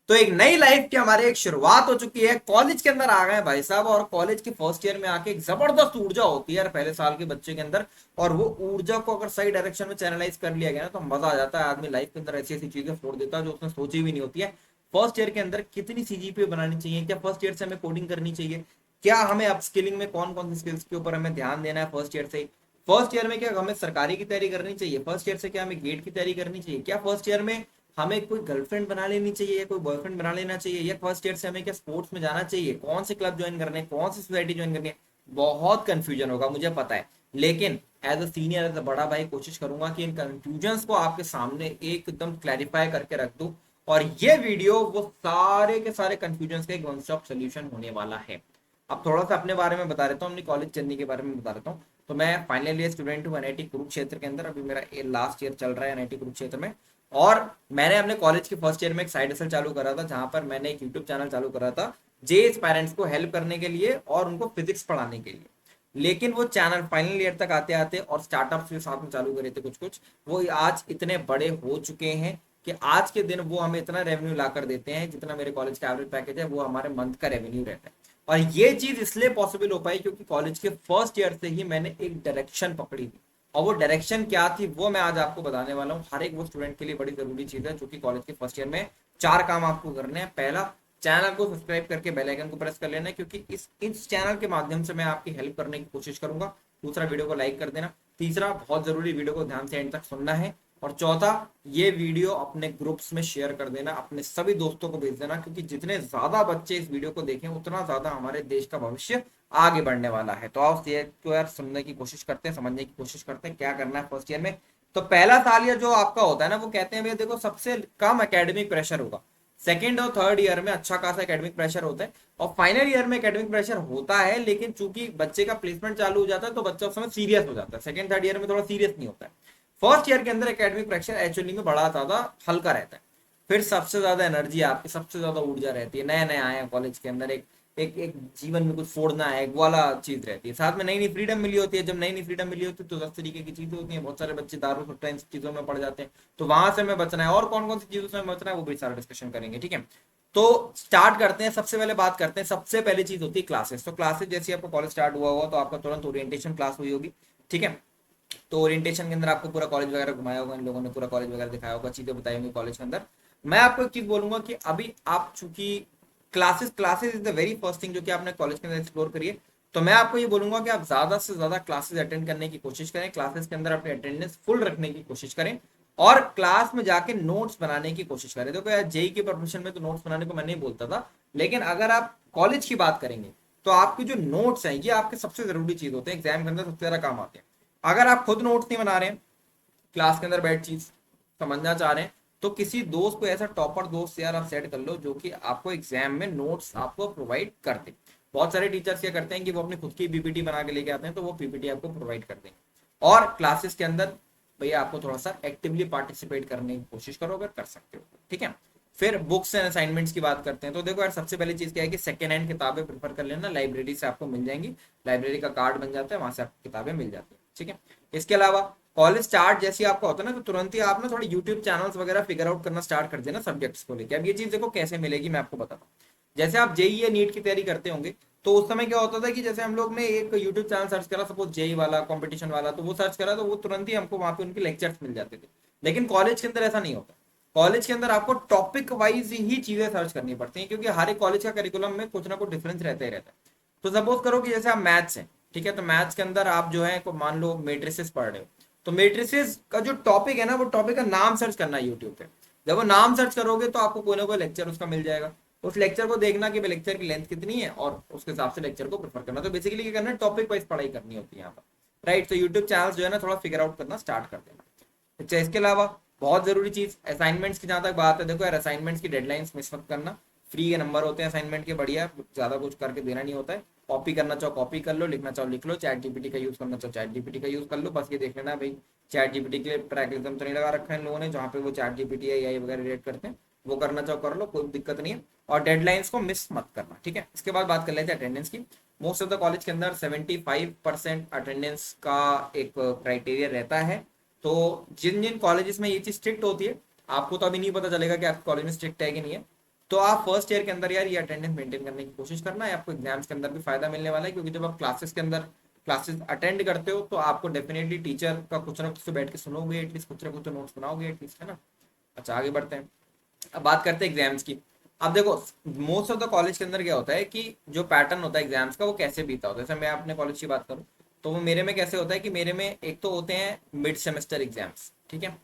तो एक नई लाइफ की हमारी एक शुरुआत हो चुकी है, कॉलेज के अंदर आ गए भाई साहब। और कॉलेज के फर्स्ट ईयर में आके एक जबरदस्त ऊर्जा होती है यार पहले साल के बच्चे के अंदर। और वो ऊर्जा को अगर सही डायरेक्शन में चैनलाइज कर लिया गया ना तो मजा आ जाता है। आदमी लाइफ के अंदर ऐसी ऐसी चीजें फोड़ देता है जो उसने सोची भी नहीं होती है। फर्स्ट ईयर के अंदर कितनी सीजीपीए बनानी चाहिए, क्या फर्स्ट ईयर से हमें कोडिंग करनी चाहिए, क्या हमें अपस्किलिंग में कौन कौन सी स्किल्स के ऊपर हमें ध्यान देना है फर्स्ट ईयर से। फर्स्ट ईयर में क्या हमें सरकारी की तैयारी करनी चाहिए, फर्स्ट ईयर से क्या हमें गेट की तैयारी करनी चाहिए, क्या फर्स्ट ईयर में हमें कोई गर्लफ्रेंड बना लेनी चाहिए या कोई बॉयफ्रेंड बना लेना चाहिए, या फर्स्ट ईयर से हमें क्या स्पोर्ट्स में जाना चाहिए, कौन से क्लब ज्वाइन करने हैं, कौन सी सोसाइटी ज्वाइन करनी है। बहुत कंफ्यूजन होगा मुझे पता है, लेकिन as a senior as a बड़ा भाई कोशिश करूंगा कि इन कंफ्यूजन को आपके सामने एकदम क्लैरिफाई करके रख दूं। और ये वीडियो वो सारे के सारे कंफ्यूजन का एक वन स्टॉप सोल्यूशन होने वाला है। अब थोड़ा सा अपने बारे में बता देता हूँ, अपनी कॉलेज जर्नी के बारे में बता देता हूँ। तो मैं फाइनल ईयर स्टूडेंट हूँ एनआईटी कुरुक्षेत्र के अंदर, अभी मेरा लास्ट ईयर चल रहा है एनआईटी कुरुक्षेत्र में। और मैंने अपने कॉलेज के फर्स्ट ईयर में एक साइड हसल चालू करा था, जहां पर मैंने एक यूट्यूब चैनल चालू करा था जेएस पेरेंट्स को हेल्प करने के लिए और उनको फिजिक्स पढ़ाने के लिए। लेकिन वो चैनल फाइनल ईयर तक आते आते और स्टार्टअप्स के साथ में चालू करे थे कुछ कुछ, वो आज इतने बड़े हो चुके हैं कि आज के दिन वो हमें इतना रेवेन्यू ला कर देते हैं जितना मेरे कॉलेज का एवरेज पैकेज है वो हमारे मंथ का रेवेन्यू रहता है। और ये चीज इसलिए पॉसिबल हो पाई क्योंकि कॉलेज के फर्स्ट ईयर से ही मैंने एक डायरेक्शन पकड़ी थी। और वो डायरेक्शन क्या थी वो मैं आज आपको बताने वाला हूँ। हर एक वो स्टूडेंट के लिए बड़ी जरूरी चीज है जो कि कॉलेज के फर्स्ट ईयर में चार काम आपको करने हैं। पहला, चैनल को सब्सक्राइब करके बेल आइकन को प्रेस कर लेना है क्योंकि इस चैनल के माध्यम से मैं आपकी हेल्प करने की कोशिश करूंगा। दूसरा, वीडियो को लाइक कर देना। तीसरा, बहुत जरूरी, वीडियो को ध्यान से एंड तक सुनना है। और चौथा, ये वीडियो अपने ग्रुप्स में शेयर कर देना, अपने सभी दोस्तों को भेज देना क्योंकि जितने ज्यादा बच्चे इस वीडियो को देखें उतना ज्यादा हमारे देश का भविष्य आगे बढ़ने वाला है। तो आओ ये तो यार सुनने की कोशिश करते हैं, समझने की कोशिश करते हैं क्या करना है फर्स्ट ईयर में। तो पहला साल या जो आपका होता है ना, वो कहते हैं भैया देखो सबसे कम एकेडमिक प्रेशर होगा। सेकेंड और थर्ड ईयर में अच्छा खासा एकेडमिक प्रेशर होता है और फाइनल ईयर में एकेडमिक प्रेशर होता है, लेकिन चूंकि बच्चे का प्लेसमेंट चालू हो जाता है तो बच्चा उस समय सीरियस हो जाता है। सेकेंड थर्ड ईयर में थोड़ा सीरियस नहीं होता है। फर्स्ट ईयर के अंदर एकेडमिक प्रेशर एक्चुअली में बड़ा ज्यादा हल्का रहता है। फिर सबसे ज्यादा एनर्जी आपकी, सबसे ज्यादा ऊर्जा रहती है, नए नए आए हैं कॉलेज के अंदर, एक एक एक जीवन में कुछ फोड़ना है, एक वाला चीज रहती है। साथ में नई नई फ्रीडम मिली होती है। जब नई नई फ्रीडम मिली होती है तो 10 तरीके की चीजें होती हैं। बहुत सारे बच्चे दारू सट्टा इन चीजों में पड़ जाते हैं, तो वहां से हमें बचना है। और कौन कौन सी चीजों से हमें बचना है वो भी सारा डिस्कशन करेंगे, ठीक है। तो स्टार्ट करते हैं। सबसे पहले बात करते हैं, सबसे पहली चीज होती है क्लासेस। तो क्लासेस जैसे आपका कॉलेज स्टार्ट हुआ होगा तो आपका तुरंत ओरिएंटेशन क्लास हुई होगी, ठीक है। तो ओरिएंटेशन के अंदर आपको पूरा कॉलेज वगैरह घुमाया होगा, इन लोगों ने पूरा कॉलेज वगैरह दिखाया होगा, चीजें बताई होंगी कॉलेज के अंदर। मैं आपको एक चीज बोलूंगा कि अभी आप चूंकि classes classes is the very first thing जो कि आपने कॉलेज के अंदर एक्सप्लोर करिए। तो मैं आपको ये बोलूंगा कि आप ज्यादा से ज्यादा क्लासेस अटेंड करने की कोशिश करें, क्लासेस के अंदर अपनी अटेंडेंस फुल रखने की कोशिश करें और क्लास में जाके नोट्स बनाने की कोशिश करें। देखो यार, जेई की परमिशन में तो नोट्स बनाने को मैं नहीं बोलता था, लेकिन अगर आप कॉलेज की बात करेंगे तो आपके जो नोट्स हैं ये आपके सबसे जरूरी चीज होते हैं, एग्जाम के अंदर सबसे ज्यादा काम आते हैं। अगर आप खुद नोट्स नहीं बना रहे हैं, क्लास के अंदर बैठ चीज समझना चाह रहे हैं, तो किसी दोस्त को, ऐसा टॉपर दोस्त यार आप सेट कर लो जो कि आपको एग्जाम में नोट्स आपको प्रोवाइड कर दे। बहुत सारे टीचर्स क्या करते हैं कि वो अपनी खुद की पीपीटी बना के लेके आते हैं, तो वो पीपीटी आपको प्रोवाइड कर देंगे। और क्लासेस के अंदर भैया आपको थोड़ा सा एक्टिवली पार्टिसिपेट करने की कोशिश करो अगर कर सकते हो, ठीक है। फिर बुक्स एंड असाइनमेंट्स की बात करते हैं। तो देखो यार, सबसे पहली चीज क्या है कि सेकेंड हैंड किताबें प्रेफर कर लेना, लाइब्रेरी से आपको मिल जाएंगी। लाइब्रेरी का कार्ड बन जाता है, वहां से आपको किताबें मिल जाती है, ठीक है। इसके अलावा कॉलेज स्टार्ट जैसे ही आपका होता है ना, तो तुरंत ही आप ना थोड़े यूट्यूब चैनल्स वगैरह फिगर आउट करना स्टार्ट कर देना सब्जेक्ट्स को लेकर। अब ये चीज देखो कैसे मिलेगी, मैं आपको बताता हूँ। जैसे आप जेई या नीट की तैयारी करते होंगे तो उस समय क्या होता था कि जैसे हम लोग ने एक यूट्यूब चैनल सर्च करा, सपोज जेई वाला, कंपटीशन वाला, तो वो सर्च करा तो वो तुरंत ही हमको वहां पे उनके लेक्चर्स मिल जाते थे। लेकिन कॉलेज के अंदर ऐसा नहीं होता। कॉलेज के अंदर आपको टॉपिक वाइज ही चीजें सर्च करनी पड़ती हैं क्योंकि हर एक कॉलेज का करिकुलम में कुछ ना कुछ डिफरेंस रहता ही रहता है। तो सपोज करो कि जैसे आप मैथ्स हैं, ठीक है, तो मैथ्स के अंदर आप जो है मान लो मेट्रिसेस पढ़ रहे हो, तो मेट्रिसेस का जो टॉपिक है ना, वो टॉपिक का नाम सर्च करना है यूट्यूब पे। जब वो नाम सर्च करोगे तो आपको कोई ना कोई लेक्चर उसका मिल जाएगा। उस लेक्चर को देखना कि लेक्चर की लेंथ कितनी है और उसके हिसाब से लेक्चर को प्रेफर करना। तो बेसिकली क्या करना है, टॉपिक वाइज पढ़ाई करनी होती है यहाँ पर, राइट। तो यूट्यूब चैनल जो है ना थोड़ा फिगर आउट करना स्टार्ट कर देना। अच्छा, इसके अलावा बहुत जरूरी चीज असाइनमेंट्स की जहां तक बात है, देखो यार असाइनमेंट्स की डेडलाइंस मिस मत करना। फ्री के नंबर होते हैं असाइनमेंट के, बढ़िया, ज्यादा कुछ करके देना नहीं होता है। कॉपी करना चाहो कॉपी कर लो, लिखना चाहो लिख लो, चैट जीपीटी का यूज करना चाहो चैट जीपीटी का यूज कर लो। बस ये देख लेना भाई, चैट जीपीटी के लिए ट्रैक तो नहीं लगा रखा है इन लोगों ने, जहाँ पे वो चैट जीपीटी या एआई वगैरह रेट करते हैं। वो करना चाहो कर लो, कोई दिक्कत नहीं है। और डेडलाइंस को मिस मत करना, ठीक है। इसके बाद बात कर लेते हैं अटेंडेंस की। मोस्ट ऑफ द कॉलेज के अंदर 75% अटेंडेंस का एक क्राइटेरिया रहता है। तो जिन जिन कॉलेजेस में ये चीज स्ट्रिक्ट होती है, आपको तो अभी नहीं पता चलेगा कि आपके कॉलेज में स्ट्रिक्ट है कि नहीं है, तो आप फर्स्ट ईयर के अंदर यार ये अटेंडेंस मेंटेन करने की कोशिश करना है, आपको एग्जाम्स के अंदर भी फायदा मिलने वाला है, क्योंकि जब आप क्लासेस के अंदर क्लासेस अटेंड करते हो तो आपको डेफिनेटली टीचर का कुछ ना कुछ तो बैठ के सुनोगे, एटलीस्ट कुछ ना कुछ तो नोट्स बनाओगे एटलीस्ट, है ना। अच्छा आगे बढ़ते हैं, अब बात करते हैं एग्जाम्स की। अब देखो मोस्ट ऑफ द कॉलेज के अंदर क्या होता है कि जो पैटर्न होता है एग्जाम्स का वो कैसे बीता होता है। जैसे मैं अपने कॉलेज की बात करूँ तो वो मेरे में कैसे होता है कि मेरे में एक तो होते हैं मिड सेमेस्टर एग्जाम्स, ठीक है,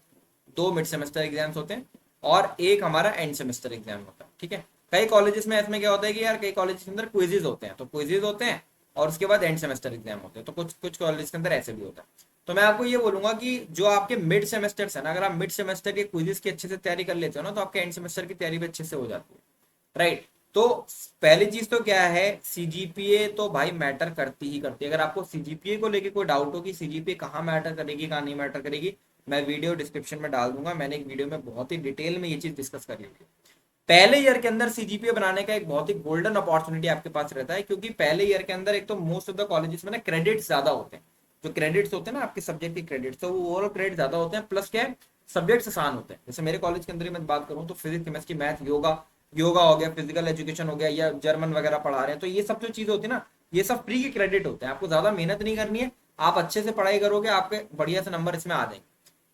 दो मिड सेमेस्टर एग्जाम्स होते हैं और एक हमारा एंड सेमेस्टर एग्जाम होता है, ठीक है। कई कॉलेजेस में इसमें क्या होता है कि यार कई कॉलेज के अंदर क्विजेज होते हैं, तो क्विजेज होते हैं और उसके बाद एंड सेमेस्टर एग्जाम होते हैं, तो कुछ कुछ कॉलेज के अंदर ऐसे भी होता है। तो मैं आपको ये बोलूंगा कि जो आपके मिड सेमेस्टर है ना, अगर आप मिड सेमेस्टर के क्विजेस की अच्छे से तैयारी कर लेते हो ना, तो आपके एंड सेमेस्टर की तैयारी भी अच्छे से हो जाती है, राइट। तो पहली चीज तो क्या है, सीजीपीए तो भाई मैटर करती ही करती है। अगर आपको सीजीपीए को लेके कोई डाउट हो कि सीजीपीए कहाँ मैटर करेगी कहाँ नहीं मैटर करेगी, मैं वीडियो डिस्क्रिप्शन में डाल दूंगा, मैंने एक वीडियो में बहुत ही डिटेल में ये चीज डिस्कस करी हुई है। पहले ईयर के अंदर सीजीपीए बनाने का एक बहुत ही गोल्डन अपॉर्चुनिटी आपके पास रहता है, क्योंकि पहले ईयर के अंदर एक तो मोस्ट ऑफ द कॉलेजेस में ना क्रेडिट्स ज्यादा होते हैं, जो क्रेडिट्स होते हैं ना आपके सब्जेक्ट के क्रेडिट्स, तो वो ओवरऑल क्रेडिट ज्यादा होते हैं, प्लस क्या है सब्जेक्ट्स आसान होते हैं। जैसे मेरे कॉलेज के अंदर ही मैं बात करूँ तो physics chemistry math yoga, yoga हो गया, फिजिकल एजुकेशन हो गया, या जर्मन वगैरह पढ़ा रहे हैं, तो ये सब जो चीजें होती है ना, ये सब फ्री के क्रेडिट होते हैं, आपको ज्यादा मेहनत नहीं करनी है, आप अच्छे से पढ़ाई करोगे आपके बढ़िया से नंबर इसमें आ जाएंगे,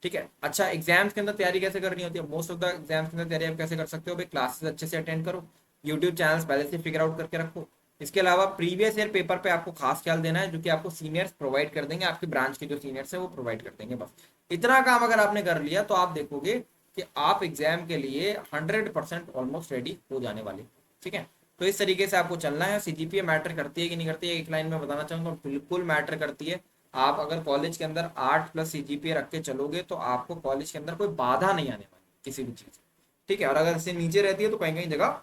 ठीक है। अच्छा एग्जाम्स के अंदर तैयारी कैसे करनी होती है, मोस्ट ऑफ द एग्जाम्स के अंदर तैयारी आप कैसे कर सकते हो भाई, क्लासेस अच्छे से अटेंड करो, यूट्यूब चैनल्स पहले से फिगर आउट करके रखो। इसके अलावा प्रीवियस ईयर पेपर पे आपको खास ख्याल देना है, जो कि आपको सीनियर्स प्रोवाइड कर देंगे, आपके ब्रांच के जो सीनियर्स है वो प्रोवाइड कर देंगे, बस इतना काम अगर आपने कर लिया तो आप देखोगे कि आप एग्जाम के लिए 100% ऑलमोस्ट रेडी हो जाने वाले, ठीक है। तो इस तरीके से आपको चलना है। सीजीपीए मैटर करती है कि नहीं करती है, एक लाइन में बताना चाहूंगा, बिल्कुल मैटर करती है। आप अगर कॉलेज के अंदर 8+ सीजीपीए रख के चलोगे तो आपको कॉलेज के अंदर कोई बाधा नहीं आने वाली किसी भी चीज, ठीक है। और अगर इससे नीचे रहती है तो कहीं कहीं जगह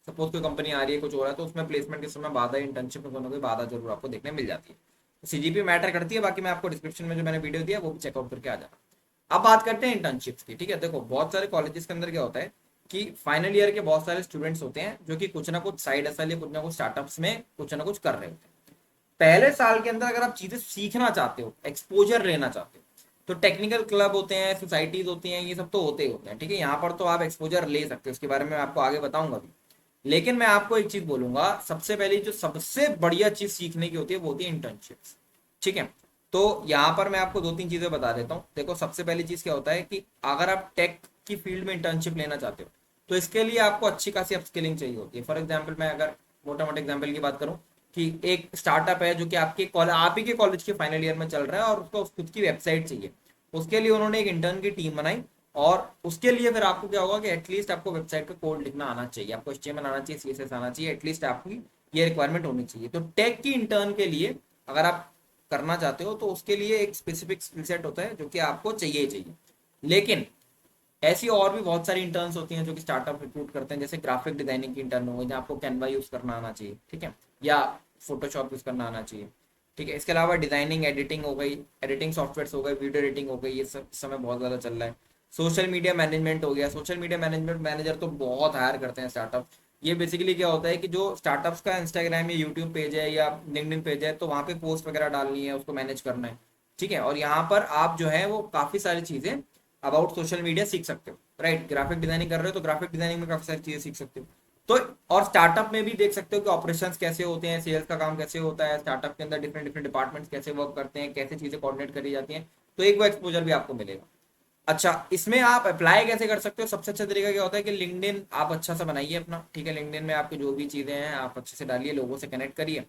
सपोज कोई कंपनी आ रही है कुछ हो रहा है तो उसमें प्लेसमेंट के समय बाधा, इंटर्नशिप में कोई ना कोई बाधा जरूर आपको देखने मिल जाती है। तो सीजीपीए मैटर करती है, बाकी मैं आपको डिस्क्रिप्शन में जो मैंने वीडियो दिया वो भी चेकआउट करके आ जाना। अब बात करते हैं इंटर्नशिप्स की, ठीक है। देखो बहुत सारे कॉलेजेस के अंदर क्या होता है कि फाइनल ईयर के बहुत सारे स्टूडेंट्स होते हैं जो कि कुछ ना कुछ साइड हसल या कुछ ना कुछ स्टार्टअप्स में कुछ ना कुछ कर रहे होते हैं। पहले साल के अंदर अगर आप चीजें सीखना चाहते हो, एक्सपोजर लेना चाहते हो, तो टेक्निकल क्लब होते हैं, सोसाइटीज होती हैं, ये सब तो होते ही होते हैं, ठीक है। यहाँ पर तो आप एक्सपोजर ले सकते हो, उसके बारे में मैं आपको आगे बताऊंगा भी। लेकिन मैं आपको एक चीज बोलूंगा, सबसे पहले जो सबसे बढ़िया चीज सीखने की होती है वो होती है इंटर्नशिप्स, ठीक है। तो यहाँ पर मैं आपको 2-3 चीजें बता देता हूँ। देखो सबसे पहली चीज क्या होता है कि अगर आप टेक की फील्ड में इंटर्नशिप लेना चाहते हो तो इसके लिए आपको अच्छी खासी अपस्किलिंग चाहिए होती है। फॉर एग्जाम्पल मैं अगर मोटा मोटा एग्जाम्पल की बात करूँ कि एक स्टार्टअप है जो कि आपके कॉलेज आप ही के कॉलेज के फाइनल ईयर में चल रहा है और उसको खुद की वेबसाइट चाहिए, उसके लिए उन्होंने एक इंटर्न की टीम बनाई, और उसके लिए फिर आपको क्या होगा कि एटलीस्ट आपको वेबसाइट पे कोड लिखना आना चाहिए, आपको एचटीएमएल आना चाहिए, सीएसएस आना चाहिए, एटलीस्ट आपकी ये रिक्वायरमेंट होनी चाहिए। तो टेक की इंटर्न के लिए अगर आप करना चाहते हो तो उसके लिए एक स्पेसिफिक स्किल सेट होता है जो कि आपको चाहिए ही चाहिए। लेकिन ऐसी और भी बहुत सारी इंटर्न्स होती हैं जो कि स्टार्टअप रिक्रूट करते हैं, जैसे ग्राफिक डिजाइनिंग की इंटर्न हो गई जहाँ आपको कैनवा यूज करना आना चाहिए, ठीक है, या फोटोशॉप यूज करना आना चाहिए, ठीक है। इसके अलावा डिजाइनिंग एडिटिंग हो गई, एडिटिंग सॉफ्टवेयर हो गए, वीडियो एडिटिंग हो गई, ये सब समय बहुत ज़्यादा चल रहा है। सोशल मीडिया मैनेजमेंट हो गया, सोशल मीडिया मैनेजमेंट मैनेजर तो बहुत हायर करते हैं स्टार्टअप। ये बेसिकली क्या होता है कि जो स्टार्टअप्स का इंस्टाग्राम या यूट्यूब पेज है या लिंक्डइन पेज है तो वहाँ पे पोस्ट वगैरह डालनी है, उसको मैनेज करना है, ठीक है। और यहाँ पर आप जो है वो काफ़ी सारी चीज़ें अबाउट सोशल मीडिया सीख सकते हो, राइट। ग्राफिक डिजाइनिंग कर रहे हो तो ग्राफिक डिजाइनिंग में काफ़ी सारी चीज़ें सीख सकते हो। तो और स्टार्टअप में भी देख सकते हो कि ऑपरेशंस कैसे होते हैं, सेल्स का काम कैसे होता है, स्टार्टअप के अंदर डिफरेंट डिफरेंट डिपार्टमेंट्स कैसे वर्क करते हैं, कैसे चीज़ें कोऑर्डिनेट करी जाती हैं, तो एक वो एक्सपोजर भी आपको मिलेगा। अच्छा इसमें आप अप्लाई कैसे कर सकते हो, सबसे अच्छा तरीका क्या होता है कि लिंक्डइन आप अच्छा सा बनाइए अपना, ठीक है। लिंक्डइन में आपकी जो भी चीज़ें हैं आप अच्छे से डालिए, लोगों से कनेक्ट करिए,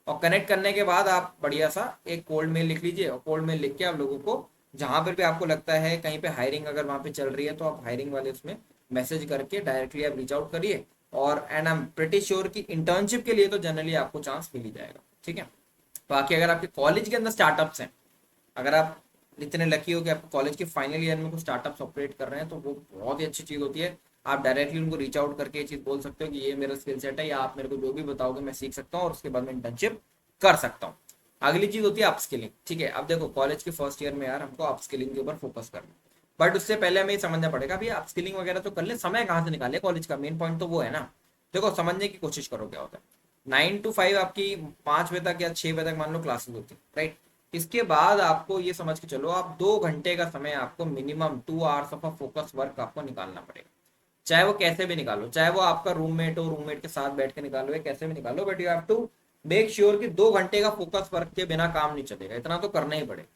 और कनेक्ट करने के बाद आप बढ़िया सा एक कोल्ड मेल लिख लीजिए, और कोल्ड मेल लिख के आप लोगों को जहाँ पर भी आपको लगता है कहीं पे हायरिंग अगर वहाँ पे चल रही है तो आप हायरिंग वाले उसमें मैसेज करके डायरेक्टली आप रीच आउट करिए। और and I am pretty sure कि इंटर्नशिप के लिए तो जनरली आपको चांस मिल ही जाएगा, ठीक है। बाकी अगर आपके कॉलेज के अंदर स्टार्टअप्स हैं, अगर आप इतने लकी हो कि आप कॉलेज के फाइनल ईयर में कुछ स्टार्टअप्स ऑपरेट कर रहे हैं तो वो बहुत ही अच्छी चीज़ होती है। आप डायरेक्टली उनको रीच आउट करके ये चीज़ बोल सकते हो कि ये मेरा स्किल सेट है, या आप मेरे को जो भी बताओगे मैं सीख सकता हूँ और उसके बाद मैं इंटर्नशिप कर सकता हूँ। अगली चीज़ होती है अपस्किलिंग, ठीक है। अब देखो कॉलेज के फर्स्ट ईयर में यार हमको अपस्किलिंग के ऊपर फोकस करना, बट उससे पहले हमें ये समझना पड़ेगा भैया अपस्किलिंग वगैरह तो कर ले, समय कहाँ से निकाले, कॉलेज का मेन पॉइंट तो वो है ना। देखो समझने की कोशिश करो क्या होता है, 9 to 5 आपकी 5 बजे तक या 6 बजे तक मान लो क्लासेस होती है, राइट। इसके बाद आपको ये समझ के चलो आप 2 घंटे का समय आपको minimum 2 hours of focus work आपको निकालना पड़ेगा। चाहे वो कैसे भी निकालो, चाहे वो आपका रूममेट हो, रूममेट के साथ बैठ के निकालो या कैसे भी निकालो, but you have to make sure कि 2 घंटे का फोकस वर्क के बिना काम नहीं चलेगा, इतना तो करना ही पड़ेगा।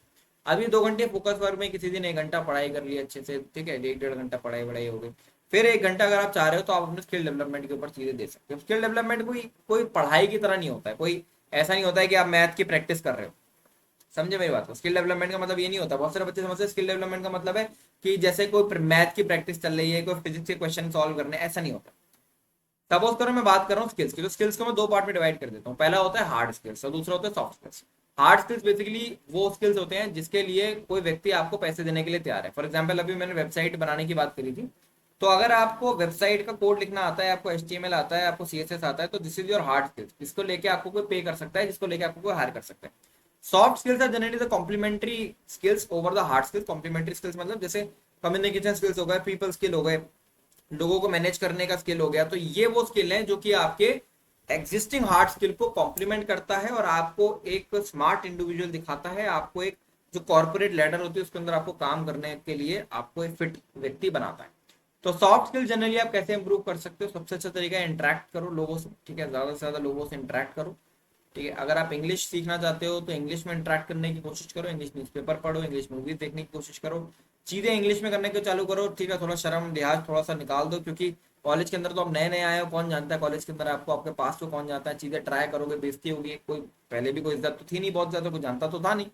अभी 2 घंटे फोकस वर्क में किसी दिन 1 घंटा पढ़ाई कर ली अच्छे से, ठीक है, 1-1.5 घंटा पढ़ाई वढ़ाई हो गई, फिर 1 घंटा अगर आप चाह रहे हो तो आप अपने स्किल डेवलपमेंट के ऊपर चीजें दे सकते हो। स्किल डेवलपमेंट कोई कोई पढ़ाई की तरह नहीं होता है, कोई ऐसा नहीं होता है कि आप मैथ की प्रैक्टिस कर रहे हो, समझे मेरी बात को। स्किल डेवलपमेंट का मतलब ये नहीं होता, बहुत सारे बच्चे समझते हैं स्किल डेवलपमेंट का मतलब है कि जैसे कोई मैथ की प्रैक्टिस चल रही है, कोई फिजिक्स के क्वेश्चन सॉल्व करने, ऐसा नहीं होता। सपोज करो मैं बात कर रहा हूँ स्किल्स की, तो स्किल्स को मैं 2 पार्ट में डिवाइड कर देता हूँ। पहला होता है हार्ड स्किल्स और दूसरा होता है soft skills. Hard skills basically वो स्किल्स होते हैं जिसके लिए कोई व्यक्ति आपको पैसे देने के लिए तैयार है। फॉर एग्जाम्पल अभी मैंने वेबसाइट बनाने की बात करी थी, तो अगर आपको वेबसाइट का कोड लिखना आता है, आपको HTML आता है, आपको CSS आता है, तो this is your hard skills, जिसको लेके आपको कोई पे कर सकता है, जिसको लेके आपको कोई हायर कर सकता है। Soft skills are generally the complementary skills over the hard skills. Complementary skills मतलब जैसे कम्युनिकेशन स्किल्स हो गए, पीपल स्किल हो गए, लोगों को मैनेज करने का स्किल हो गया, तो ये वो स्किल है जो कि आपके एग्जिस्टिंग हार्ड स्किल को कॉम्प्लीमेंट करता है और आपको एक स्मार्ट इंडिविजुअल दिखाता है, आपको एक जो कॉर्पोरेट लैडर होती है उसके अंदर आपको काम करने के लिए आपको एक फिट व्यक्ति बनाता है। तो सॉफ्ट स्किल जनरली आप कैसे इंप्रूव कर सकते हो, सबसे अच्छा तरीका है इंटरेक्ट करो लोगों से, ठीक है, ज्यादा से ज्यादा लोगों से इंटरेक्ट करो, ठीक है। अगर आप इंग्लिश सीखना चाहते हो तो इंग्लिश में इंटरेक्ट करने की कोशिश करो, इंग्लिश न्यूज़पेपर पढ़ो, इंग्लिश मूवीज देखने की कोशिश करो, चीजें इंग्लिश में करने को चालू करो, ठीक है। थोड़ा शर्म लिहाज थोड़ा सा निकाल दो, क्योंकि कॉलेज के अंदर तो आप नए नए आए हो, कौन जानता है कॉलेज के अंदर आपको, आपके पास तो कौन जानता है। चीजें ट्राई करोगे, बेइज्जती होगी, कोई पहले भी कोई इज्जत तो थी नहीं बहुत ज्यादा, कोई जानता तो था नहीं,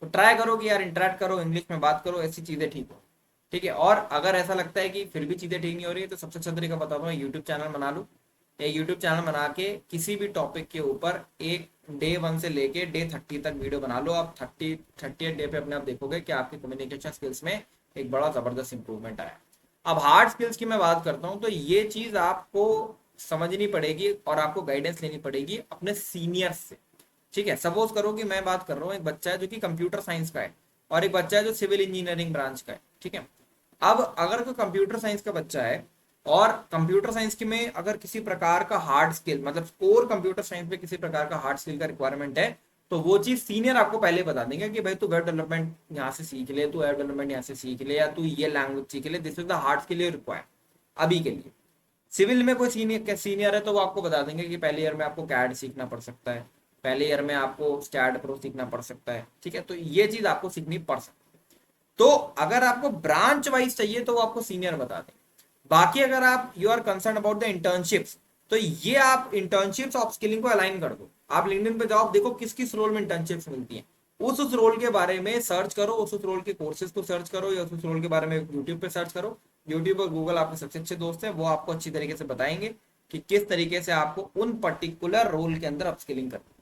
तो ट्राई करो कि यार इंटरेक्ट करो, इंग्लिश में बात करो, ऐसी चीजें ठीक हो, ठीक है। और अगर ऐसा लगता है कि फिर भी चीजें ठीक नहीं हो रही है, तो सबसे अच्छा तरीका बताता हूँ, यूट्यूब चैनल बना लो। एक यूट्यूब चैनल बना के किसी भी टॉपिक के ऊपर एक डे 1 से लेके डे 30 तक वीडियो बना लो। आप 30 डे पे अपने आप देखोगे कि आपकी कम्युनिकेशन स्किल्स में एक बड़ा जबरदस्त इंप्रूवमेंट आया। अब हार्ड स्किल्स की मैं बात करता हूँ, तो ये चीज आपको समझनी पड़ेगी और आपको गाइडेंस लेनी पड़ेगी अपने सीनियर्स से, ठीक है। सपोज करो कि मैं बात कर रहा हूँ, एक बच्चा है जो कि कंप्यूटर साइंस का है और एक बच्चा है जो सिविल इंजीनियरिंग ब्रांच का है, ठीक है। अब अगर कोई कंप्यूटर साइंस का बच्चा है और कंप्यूटर साइंस के में अगर किसी प्रकार का हार्ड स्किल, मतलब कोर कंप्यूटर साइंस में किसी प्रकार का हार्ड स्किल का रिक्वायरमेंट है, तो वो चीज सीनियर आपको पहले बता देंगे कि भाई तू वेब डेवलपमेंट यहाँ से सीख ले, तू वेब डेवलपमेंट यहाँ से सीख ले, या तू ये लैंग्वेज सीख ले, this is the hard skill you require अभी के लिए। सिविल में कोई सीनियर है तो वो आपको बता देंगे कि पहले ईयर में आपको कैड सीखना पड़ सकता है, पहले ईयर में आपको स्टैड प्रो सीखना पड़ सकता है, ठीक है। तो ये चीज आपको सीखनी पड़ सकती है। तो अगर आपको ब्रांच वाइज चाहिए तो वो आपको सीनियर बता दें। बाकी अगर आप you are concern about the internships, तो ये आप इंटर्नशिप्स ऑफ स्किलिंग को अलाइन कर दो। आप लिंक्डइन पे जाओ, देखो किस किस रोल में इंटर्नशिप्स मिलती हैं, उस रोल के बारे में सर्च करो, उस रोल के कोर्सेज को सर्च करो, या उस रोल के बारे में यूट्यूब पे सर्च करो। यूट्यूब और गूगल आपके सबसे अच्छे दोस्त हैं, वो आपको अच्छी तरीके से बताएंगे कि किस तरीके से आपको उन पर्टिकुलर रोल के अंदर अपस्किलिंग करनी है।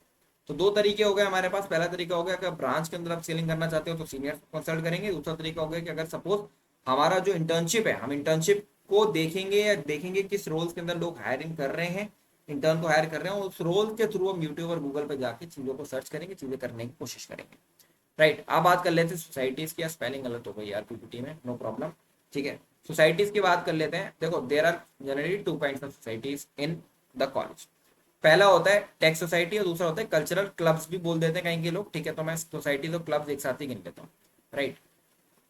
तो 2 तरीके हो गए हमारे पास। पहला तरीका हो गया कि ब्रांच के अंदर आप सेलिंग करना चाहते हो तो सीनियर कंसल्ट करेंगे। दूसरा तरीका हो गया कि अगर सपोज हमारा जो इंटर्नशिप है, हम इंटर्नशिप को देखेंगे या देखेंगे किस रोल्स के अंदर लोग हायरिंग कर रहे हैं, इंटर्न को हायर कर रहे हैं, उस रोल के थ्रू हम यूट्यूब और गूगल पर जाके चीजों को सर्च करेंगे, चीजें करने की कोशिश करेंगे। राइट, अब बात कर लेते हैं सोसाइटीज की। स्पेलिंग गलत हो गई यार पीपीटी में, नो प्रॉब्लम, ठीक है। सोसाइटीज की बात कर लेते हैं। देखो there are generally 2 kinds of societies in the college. पहला होता है टेक सोसाइटी और दूसरा होता है कल्चरल क्लब्स भी बोल देते हैं कहीं के लोग, ठीक है। तो मैं सोसाइटी तो क्लब्स एक साथ ही गिन लेता हूँ, राइट।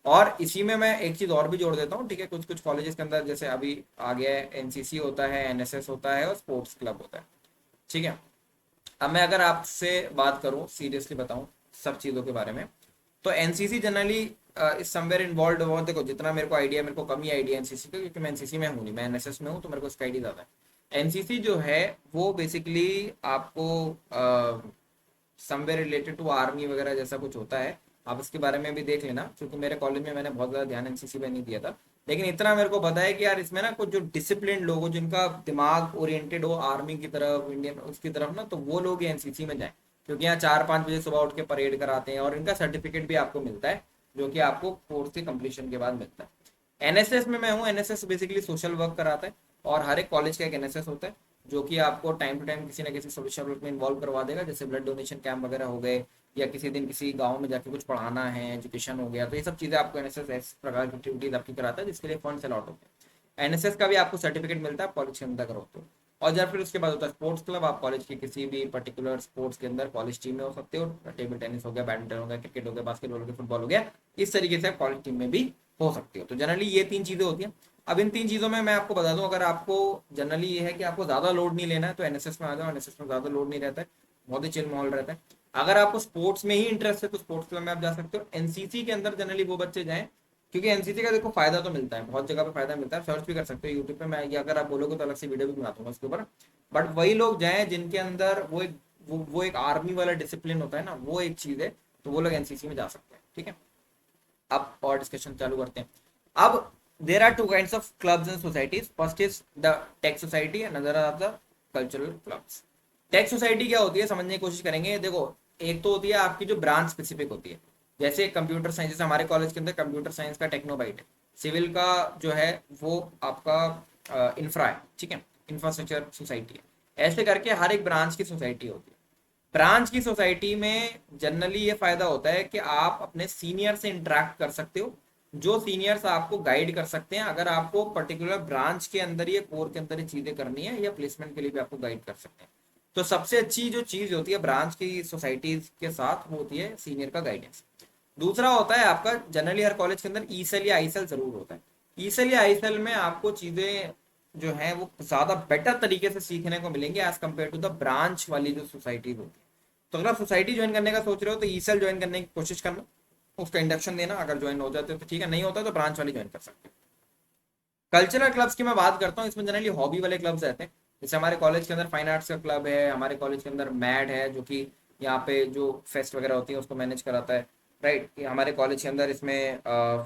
और इसी में मैं एक चीज और भी जोड़ देता हूँ, ठीक है। कुछ कुछ कॉलेजेस के अंदर जैसे अभी आ गया है एनसीसी होता है, एनएसएस होता है और स्पोर्ट्स क्लब होता है, ठीक है। अब मैं अगर आपसे बात करूँ, सीरियसली बताऊँ सब चीज़ों के बारे में, तो एनसीसी जनरली इस समवेयर इन्वॉल्व हो। देखो जितना मेरे को आइडिया, मेरे को कम ही आइडिया एनसीसी का, क्योंकि मैं एनसीसी में हूँ नहीं, मैं एनएसएस में हूँ, तो मेरे को इसका आइडिया ज़्यादा है। एनसीसी जो है वो बेसिकली आपको समवेयर रिलेटेड टू आर्मी वगैरह जैसा कुछ होता है। आप इसके बारे में भी देख लेना, क्योंकि मेरे कॉलेज में मैंने बहुत ज़्यादा ध्यान एनसीसी पे नहीं दिया था, लेकिन इतना मेरे को पता है कि यार इसमें ना कुछ जो डिसिप्लिन लोग हो, जिनका दिमाग ओरिएंटेड हो आर्मी की तरफ, इंडियन उसकी तरफ ना, तो वो लोग एनसीसी में जाए, क्योंकि यहाँ 4-5 बजे सुबह उठ के परेड कराते हैं और इनका सर्टिफिकेट भी आपको मिलता है, जो कि आपको कोर्स के कंप्लीशन के बाद मिलता है। एनएसएस में मैं हूँ। एनएसएस बेसिकली सोशल वर्क कराता है और हर एक कॉलेज का एक एनएसएस होता है, जो कि आपको टाइम टू टाइम किसी ना किसी सोशल वर्क में इन्वॉल्व करवा देगा, जैसे ब्लड डोनेशन कैंप वगैरह हो गए, या किसी दिन किसी गांव में जाके कुछ पढ़ाना है, एजुकेशन हो गया, तो ये सब चीज़ें आपको एनएसएस इस प्रकार की एक्टिविटीज आपकी कराता है, जिसके लिए फंड्स अलॉट होते हैं। एनएसएस का भी आपको सर्टिफिकेट मिलता है, कॉलेज के अंदर करो तो। और जब फिर उसके बाद होता है स्पोर्ट्स क्लब। आप कॉलेज के किसी भी पर्टिकुलर स्पोर्ट्स के अंदर कॉलेज टीम में हो सकते हो, टेबल टेनिस हो गया, बैडमिंटन हो गया, क्रिकेट हो गया, बास्केटबॉल हो गया, फुटबॉल हो गया, इस तरीके से आप कॉलेज टीम में भी हो सकते हो। तो जनरली ये 3 चीजें होती हैं। अब इन 3 चीज़ों में मैं आपको बता दूं, अगर आपको जनरली ये है कि आपको ज़्यादा लोड नहीं लेना है तो एनएसएस में आ जाओ, एनएसएस में ज़्यादा लोड नहीं रहता है, बहुत ही चिल माहौल रहता है। अगर आपको स्पोर्ट्स में ही इंटरेस्ट है तो स्पोर्ट्स क्लब में आप जा सकते हो। एनसीसी के अंदर जनरली वो बच्चे जाएं, क्योंकि एनसीसी का देखो फायदा तो मिलता है, बहुत जगह पे फायदा मिलता है, सर्च भी कर सकते हो यूट्यूब पे, मैं ये अगर आप बोलोगे तो अलग से वीडियो भी बना दूंगा उसके ऊपर। बट वही लोग जाएं जिनके अंदर वो एक आर्मी वाला डिसिप्लिन होता है ना, वो एक चीज़ है, तो वो लोग एनसीसी में जा सकते हैं, ठीक है। अब और डिस्कशन चालू करते हैं। अब there are two kinds of clubs and societies. First is the tech society and other are the cultural clubs. Tech society क्या होती है समझने की कोशिश करेंगे। देखो, एक तो होती है आपकी जो ब्रांच स्पेसिफिक होती है, जैसे कंप्यूटर साइंस, जैसे हमारे कॉलेज के अंदर कंप्यूटर साइंस का टेक्नोबाइट है, सिविल का जो है वो आपका इंफ्रा है, ठीक है, इंफ्रास्ट्रक्चर सोसाइटी है। ऐसे करके हर एक ब्रांच की सोसाइटी होती है। ब्रांच की सोसाइटी में जनरली ये फायदा होता है कि आप अपने सीनियर से इंटरेक्ट कर सकते हो, जो सीनियर्स आपको गाइड कर सकते हैं, अगर आपको पर्टिकुलर ब्रांच के अंदर या कोर के अंदर ये चीजें करनी है, या प्लेसमेंट के लिए भी आपको गाइड कर सकते हैं। तो सबसे अच्छी जो चीज होती है ब्रांच की सोसाइटीज के साथ, वो होती है सीनियर का गाइडेंस। दूसरा होता है आपका, जनरली हर कॉलेज के अंदर ई सेल या आई सेल जरूर होता है। ई सेल या आई सेल में आपको चीजें जो है वो ज्यादा बेटर तरीके से सीखने को मिलेंगे as compare to the branch वाली जो सोसाइटी होती है। तो अगर आप सोसाइटी ज्वाइन करने का सोच रहे हो तो ई सेल ज्वाइन करने की कोशिश करना, उसका इंडक्शन देना, अगर ज्वाइन हो जाते हो तो ठीक है, नहीं होता तो ब्रांच वाली ज्वाइन कर सकते हो। कल्चरल क्लब्स की मैं बात करता हूँ, इसमें जनरली हॉबी वाले क्लब्स रहते हैं। जैसे हमारे कॉलेज के अंदर फाइन आर्ट्स का क्लब है, हमारे कॉलेज के अंदर मैड है जो कि यहाँ पे जो फेस्ट वगैरह होती है उसको मैनेज कराता है, राइट। हमारे कॉलेज के अंदर इसमें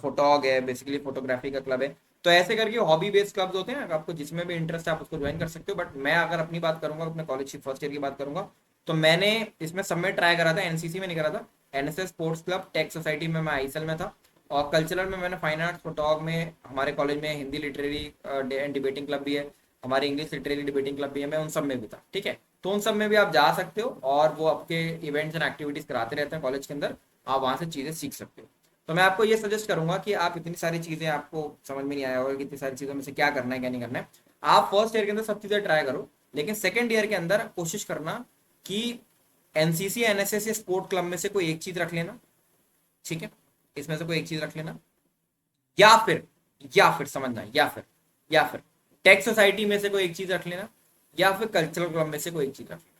फोटोग है, बेसिकली फोटोग्राफी का क्लब है। तो ऐसे करके हॉबी बेस्ड क्लब्स होते हैं, आपको जिसमें भी इंटरेस्ट है आप उसको ज्वाइन कर सकते हो। बट मैं अगर अपनी बात करूंगा, अपने कॉलेज की फर्स्ट ईयर की बात करूंगा, तो मैंने इसमें सब में ट्राई करा था, एनसीसी में नहीं करा था। NSS sports club, tech society में मैं आईएसएल में था, और कल्चरल में मैंने फाइन आर्ट्स, फोटोग में हमारे कॉलेज में Hindi literary and debating club भी है, हमारी इंग्लिश लिटरेरी डिबेटिंग क्लब भी है, मैं उन सब में भी था, ठीक है। तो उन सब में भी आप जा सकते हो, और वो आपके इवेंट्स एंड एक्टिविटीज कराते रहते हैं कॉलेज के अंदर, आप वहाँ से चीज़ें सीख सकते हो। तो मैं आपको ये सजेस्ट करूंगा कि आप इतनी सारी चीज़ें, आपको समझ में नहीं आया होगा कि इतनी सारी चीज़ों में से क्या करना है क्या नहीं करना है, आप फर्स्ट ईयर के अंदर सब चीज़ें ट्राई करो, लेकिन सेकेंड ईयर के अंदर कोशिश करना कि एनसीसी, एनएसएस या स्पोर्ट क्लब में से कोई एक चीज़ रख लेना, ठीक है, इसमें से कोई एक चीज़ रख लेना, या फिर समझना, या फिर टेक सोसाइटी में से कोई एक चीज रख लेना, या फिर कल्चरल क्लब में से कोई एक चीज रख लेना।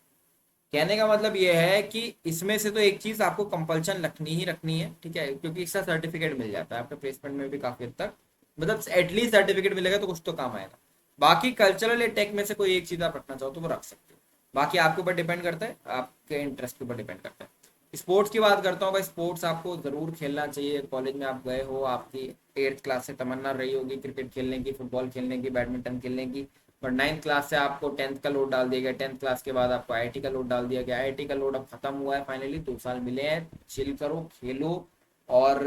कहने का मतलब ये है कि इसमें से तो एक चीज आपको कंपल्शन रखनी ही रखनी है, ठीक है, क्योंकि इसका सर्टिफिकेट मिल जाता है आपके प्लेसमेंट में भी काफी हद तक, मतलब एटलीस्ट सर्टिफिकेट मिलेगा तो कुछ तो काम आएगा। बाकी कल्चरल या टेक में से कोई एक चीज आप रखना चाहो तो वो रख सकते हो, बाकी आपके ऊपर डिपेंड करता है, आपके इंटरेस्ट के ऊपर डिपेंड करता है। स्पोर्ट्स की बात करता हूँ भाई, स्पोर्ट्स आपको जरूर खेलना चाहिए। कॉलेज में आप गए हो, आपकी 8th क्लास से तमन्ना रही होगी क्रिकेट खेलने की, फुटबॉल खेलने की, बैडमिंटन खेलने की, बट 9th क्लास से आपको 10th का लोड डाल दिया गया, 10th क्लास के बाद आपको आईआईटी का लोड डाल दिया गया, आईआईटी का लोड अब खत्म हुआ है, फाइनली 2 साल मिले हैं, चिल करो, खेलो, और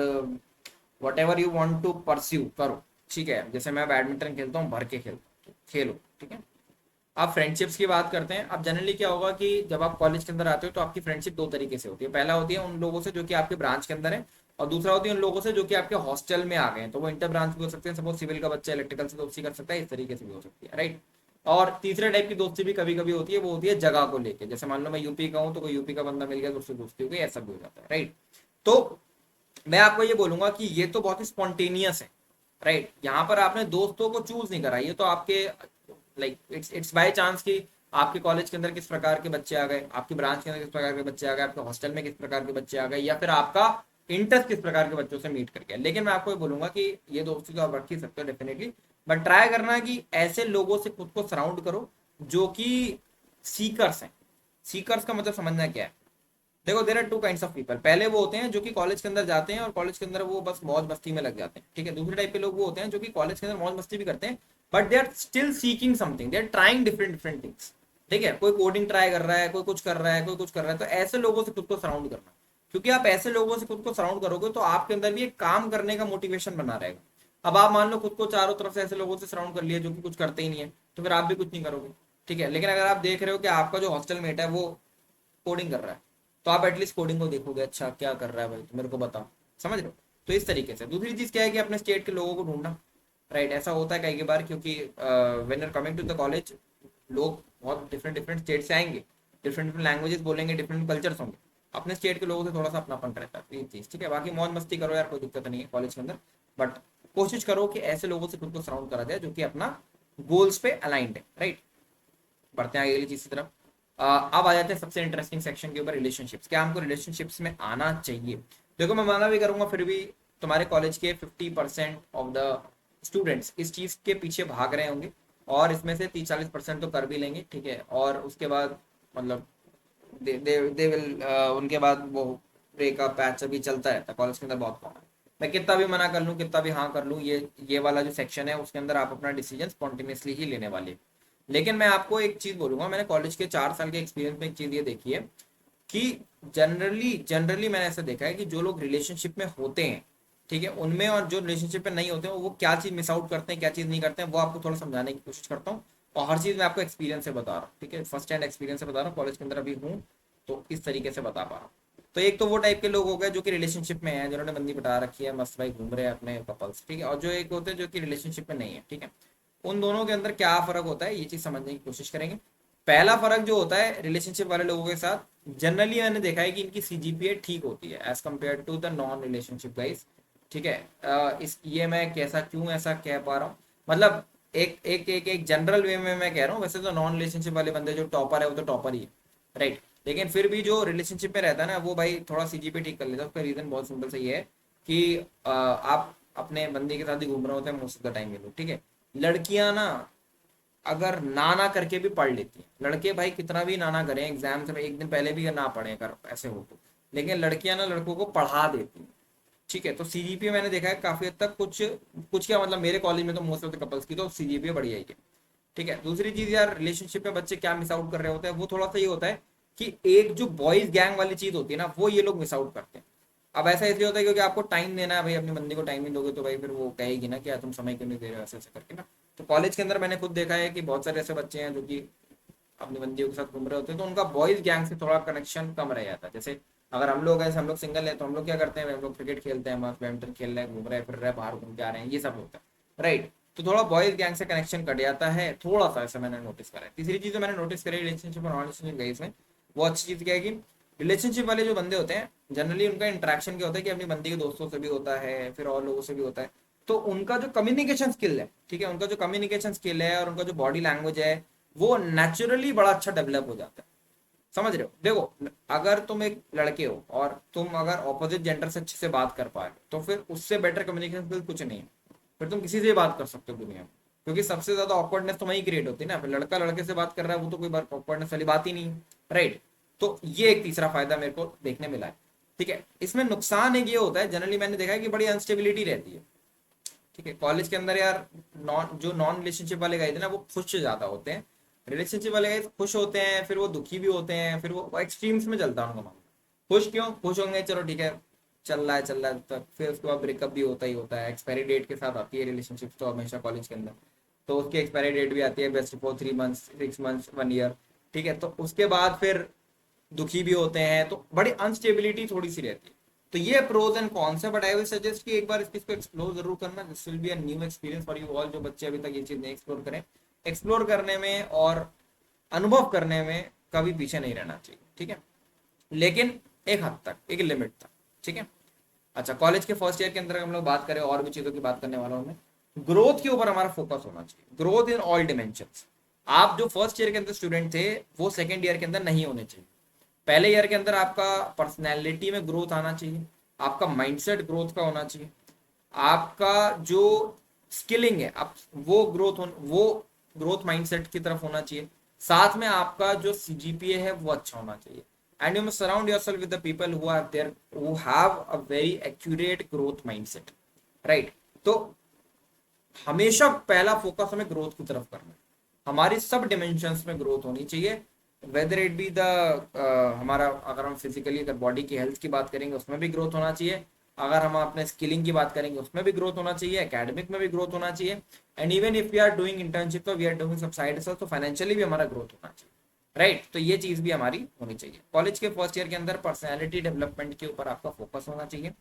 whatever you want to pursue करो, ठीक है। जैसे मैं बैडमिंटन खेलता हूँ, भर के खेलता हूँ, खेलो, ठीक है। आप फ्रेंडशिप्स की बात करते हैं। अब जनरली क्या होगा कि जब आप कॉलेज के अंदर आते हो तो आपकी फ्रेंडशिप दो तरीके से होती है। पहला होती है उन लोगों से जो कि आपके ब्रांच के अंदर है, और दूसरा होती है उन लोगों से जो कि आपके हॉस्टल में आ गए हैं, तो वो इंटर ब्रांच भी हो सकते हैं, सपोज सिविल का बच्चा इलेक्ट्रिकल से दोस्ती कर सकता है, इस तरीके से भी हो सकती है, राइट। और तीसरे टाइप की दोस्ती भी कभी कभी होती है, वो होती है जगह को लेकर, जैसे मान लो मैं यूपी का हूँ तो कोई यूपी का बंदा मिल गया तो उससे दोस्ती हो गई, ऐसा भी हो जाता है, राइट। तो मैं आपको ये बोलूंगा कि ये तो बहुत ही स्पॉन्टेनियस है, राइट। यहाँ पर आपने दोस्तों को चूज नहीं करा, ये तो आपके लाइक इट्स बाय चांस कि आपके कॉलेज के अंदर किस प्रकार के बच्चे आ गए, आपकी ब्रांच के अंदर किस प्रकार के बच्चे आ गए, आपके हॉस्टल में किस प्रकार के बच्चे आ गए, या फिर आपका इंटरेस्ट किस प्रकार के बच्चों से मीट कर गया। लेकिन मैं आपको ये बोलूंगा कि ये दोस्ती तो आप रख ही सकते हो डेफिनेटली, बट ट्राई करना कि ऐसे लोगों से खुद को सराउंड करो जो कि सीकर्स हैं। सीकर्स का मतलब समझना क्या है। देखो, there are two kinds of people. पहले वो होते हैं जो कि कॉलेज के अंदर जाते हैं और कॉलेज के अंदर वो बस मौज मस्ती में लग जाते हैं, ठीक है। दूसरे टाइप के लोग वो होते हैं जो कि कॉलेज के अंदर मौज मस्ती भी करते हैं, but they are still seeking something, they are trying different different things, ठीक है। कोई कोडिंग ट्राई कर रहा है, कोई कुछ कर रहा है, कोई कुछ कर रहा है, तो ऐसे लोगों से खुद को सराउंड करना, क्योंकि आप ऐसे लोगों से खुद को सराउंड करोगे तो आपके अंदर भी एक काम करने का मोटिवेशन बना रहेगा। अब आप मान लो खुद को चारों तरफ से ऐसे लोगों से सराउंड कर लिया जो कि कुछ करते ही नहीं है, तो फिर आप भी कुछ नहीं करोगे, ठीक है। लेकिन अगर आप देख रहे हो कि आपका जो हॉस्टल मेट है वो कोडिंग कर रहा है, तो आप एटलीस्ट कोडिंग को देखोगे, अच्छा क्या कर रहा है भाई, तो मेरे को बताओ, समझ रहे हो। तो इस तरीके से दूसरी चीज क्या है कि अपने स्टेट के लोगों को ढूंढना, राइट। ऐसा होता है कई बार, क्योंकि when you're coming to the college, लोग बहुत डिफरेंट डिफरेंट स्टेट से आएंगे, डिफरेंट डिफरेंट लैंग्वेजेस बोलेंगे, डिफरेंट कल्चर्स होंगे, अपने स्टेट के लोगों से थोड़ा सा अपनापन रहता है, ये चीज, ठीक है। बाकी मौज मस्ती करो यार, कोई दिक्कत नहीं है कॉलेज के अंदर, बट कोशिश करो कि ऐसे लोगों से खुद को सराउंड करा जाए जो कि अपना गोल्स पे अलाइंड है, राइट। बढ़ते हैं अगली चीज की तरफ। अब आ जाते हैं सबसे इंटरेस्टिंग सेक्शन के ऊपर, रिलेशनशिप्स। क्या हमको रिलेशनशिप्स में आना चाहिए? देखो मैं मना भी करूंगा, फिर भी तुम्हारे कॉलेज के 50% ऑफ द स्टूडेंट्स इस चीज के पीछे भाग रहे होंगे, और इसमें से 30-40% तो कर भी लेंगे, ठीक है। और उसके बाद मतलब दे विल उनके बाद वो ब्रेकअप पैच अभी चलता रहता है कॉलेज के अंदर, बहुत कॉमन। मैं कितना भी मना कर लूँ, कितना भी हाँ कर लूँ, ये वाला जो सेक्शन है उसके अंदर आप अपना डिसीजन स्पॉन्टेनियसली ही लेने वाले हैं। लेकिन मैं आपको एक चीज बोलूंगा, मैंने कॉलेज के 4 साल के एक्सपीरियंस में एक चीज ये देखी है कि जनरली मैंने ऐसा देखा है कि जो लोग रिलेशनशिप में होते हैं, ठीक है, उनमें और जो रिलेशनशिप में नहीं होते हैं वो क्या चीज मिस आउट करते हैं, क्या चीज नहीं करते हैं, वो आपको थोड़ा समझाने की कोशिश करता हूँ। और हर चीज मैं आपको एक्सपीरियंस से बता रहा हूँ, ठीक है, फर्स्ट हैंड एक्सपीरियंस से बता रहा हूँ, कॉलेज के अंदर अभी हूँ तो इस तरीके से बता पा रहा हूँ। तो एक तो वो टाइप के लोग हो गए जो कि रिलेशनशिप में है, जिन्होंने बंदी पटा रखी है, मस्त भाई घूम रहे हैं अपने कपल्स, ठीक है। और जो एक होते हैं जो कि रिलेशनशिप में नहीं है, ठीक है। उन दोनों के अंदर क्या फर्क होता है ये चीज समझने की कोशिश करेंगे। पहला फर्क जो होता है रिलेशनशिप वाले लोगों के साथ, जनरली मैंने देखा है कि इनकी सीजीपीए ठीक होती है as compare to the non relationship guys, ठीक है। इस ये मैं कैसा क्यों ऐसा कह पा रहा हूँ, मतलब एक जनरल वे में मैं कह रहा हूँ। वैसे तो नॉन रिलेशनशिप वाले बंदे जो टॉपर है वो तो टॉपर ही है, राइट। लेकिन फिर भी जो रिलेशनशिप में रहता है ना वो भाई थोड़ा सीजीपीए ठीक कर लेता है। उसका रीजन बहुत सिंपल सही है कि आप अपने बंदी के साथ ही घूम रहे होते हैं मोस्ट ऑफ द टाइम ये लोग, ठीक है। लड़कियां ना अगर ना ना करके भी पढ़ लेती हैं, लड़के भाई कितना भी ना ना करें एग्जाम से एक दिन पहले भी ना पढ़े अगर ऐसे हो तो, लेकिन लड़कियां ना लड़कों को पढ़ा देती हैं, ठीक है। तो सीजीपीए मैंने देखा है काफी हद तक, कुछ कुछ क्या मतलब मेरे कॉलेज में तो मोस्ट ऑफ द कपल्स की तो सीजीपीए बढ़िया ही है, ठीक है। दूसरी चीज यार, रिलेशनशिप में बच्चे क्या मिस आउट कर रहे होते हैं वो थोड़ा सा ये होता है कि एक जो बॉयज गैंग वाली चीज होती है ना वो ये लोग मिस आउट करते हैं। अब ऐसा इसलिए होता है क्योंकि आपको टाइम देना है भाई, अपनी बंदी को टाइम नहीं दोगे तो भाई फिर वो कहेगी ना कि यार तुम समय क्यों नहीं दे रहे हो, ऐसे ऐसे करके ना। तो कॉलेज के अंदर मैंने खुद देखा है कि बहुत सारे ऐसे बच्चे हैं जो कि अपनी बंदियों के साथ घूम रहे होते हैं, तो उनका बॉयज गैंग से थोड़ा कनेक्शन कम रह जाता है। जैसे अगर हम लोग ऐसे हम लोग सिंगल है तो हम लोग क्या करते हैं, हम लोग क्रिकेट खेलते हैं, मस्त बैडमिंटन खेल रहे हैं, घूम रहे हैं, फिर रहे, बाहर घूम के आ रहे हैं, ये सब होता है, राइट। तो थोड़ा बॉयज गैंग से कनेक्शन कट जाता है थोड़ा सा, ऐसा मैंने नोटिस करा है। तीसरी चीज जो मैंने नोटिस करी रिलेशनशिप और नॉन रिलेशनशिप गई इसमें, वो अच्छी चीज क्या है कि रिलेशनशिप वाले जो बंदे होते हैं जनरली उनका इंटरेक्शन क्या होता है कि अपनी बंदी के दोस्तों से भी होता है, फिर और लोगों से भी होता है। तो उनका जो कम्युनिकेशन स्किल है, ठीक है, उनका जो कम्युनिकेशन स्किल है और उनका जो बॉडी लैंग्वेज है वो नेचुरली बड़ा अच्छा डेवलप हो जाता है। समझ रहे हो? देखो अगर तुम एक लड़के हो और तुम अगर ऑपोजिट जेंडर से अच्छे से बात कर पा रहे हो तो फिर उससे बेटर कम्युनिकेशन स्किल कुछ नहीं है। फिर तुम किसी से भी बात कर सकते हो दुनिया में, क्योंकि सबसे ज्यादा ऑकवर्डनेस तो वही क्रिएट होती है ना। फिर लड़का लड़के से बात कर रहा है वो तो कोई बात ऑकवर्डनेस वाली बात ही नहीं है, राइट। तो ये एक तीसरा फायदा मेरे को देखने मिला है, ठीक है। इसमें नुकसान एक ये होता है, जनरली मैंने देखा है कि बड़ी अनस्टेबिलिटी रहती है, ठीक है। कॉलेज के अंदर यार नॉन रिलेशनशिप वाले गए थे ना वो खुश ज्यादा होते हैं, रिलेशनशिप वाले गए खुश होते हैं, फिर वो दुखी भी होते हैं, फिर वो एक्सट्रीम्स में चलता है उनका मामला। खुश क्यों खुश होंगे, चलो ठीक है, चल रहा है तक, फिर उसके बाद ब्रेकअप भी होता ही होता है। एक्सपायरी डेट के साथ आती है रिलेशनशिप तो हमेशा कॉलेज के अंदर, तो उसकी एक्सपायरी डेट भी आती है best for 3 months, 6 months, 1 year, ठीक है। तो उसके बाद फिर दुखी भी होते हैं, तो बड़ी अनस्टेबिलिटी थोड़ी सी रहती है। तो ये प्रोज एंड कॉन्स है, बट आई विल सजेस्ट कि एक बार इस चीज को एक्सप्लोर जरूर करना। This will be a new experience for you all, जो बच्चे अभी तक ये चीज नहीं एक्सप्लोर करें। एक्सप्लोर करने में और अनुभव करने में कभी पीछे नहीं रहना चाहिए, ठीक है, लेकिन एक हद तक, एक लिमिट तक, ठीक है। अच्छा, कॉलेज के फर्स्ट ईयर के अंदर हम लोग बात करें और भी चीजों की बात करने वाला हूं मैं। ग्रोथ के ऊपर हमारा फोकस होना चाहिए, ग्रोथ इन ऑल डिमेंशंस। आप जो फर्स्ट ईयर के अंदर स्टूडेंट थे वो सेकेंड ईयर के अंदर नहीं होने चाहिए। पहले ईयर के अंदर आपका पर्सनैलिटी में ग्रोथ आना चाहिए, आपका माइंडसेट ग्रोथ का होना चाहिए, आपका जो स्किलिंग है आप वो ग्रोथ माइंडसेट की तरफ होना चाहिए। साथ में आपका जो सीजीपीए है वो अच्छा होना चाहिए। And you must surround yourself with the people who have a very accurate growth mindset, right. तो हमेशा पहला फोकस हमें ग्रोथ की तरफ करना है, हमारी सब डिमेंशंस में ग्रोथ होनी चाहिए। वेदर इट बी द हमारा, अगर हम फिजिकली अगर बॉडी की हेल्थ की बात करेंगे उसमें भी ग्रोथ होना चाहिए, अगर हम अपने स्किलिंग की बात करेंगे उसमें भी ग्रोथ होना चाहिए, एकेडमिक में भी ग्रोथ होना चाहिए। And even if we are doing internship तो वी आर डूइंग सब साइड हसल, तो फाइनेंशियली भी हमारा ग्रोथ होना चाहिए, राइट। तो ये चीज भी हमारी होनी चाहिए। कॉलेज के फर्स्ट ईयर के अंदर पर्सनैलिटी डेवलपमेंट के ऊपर आपका फोकस होना चाहिए।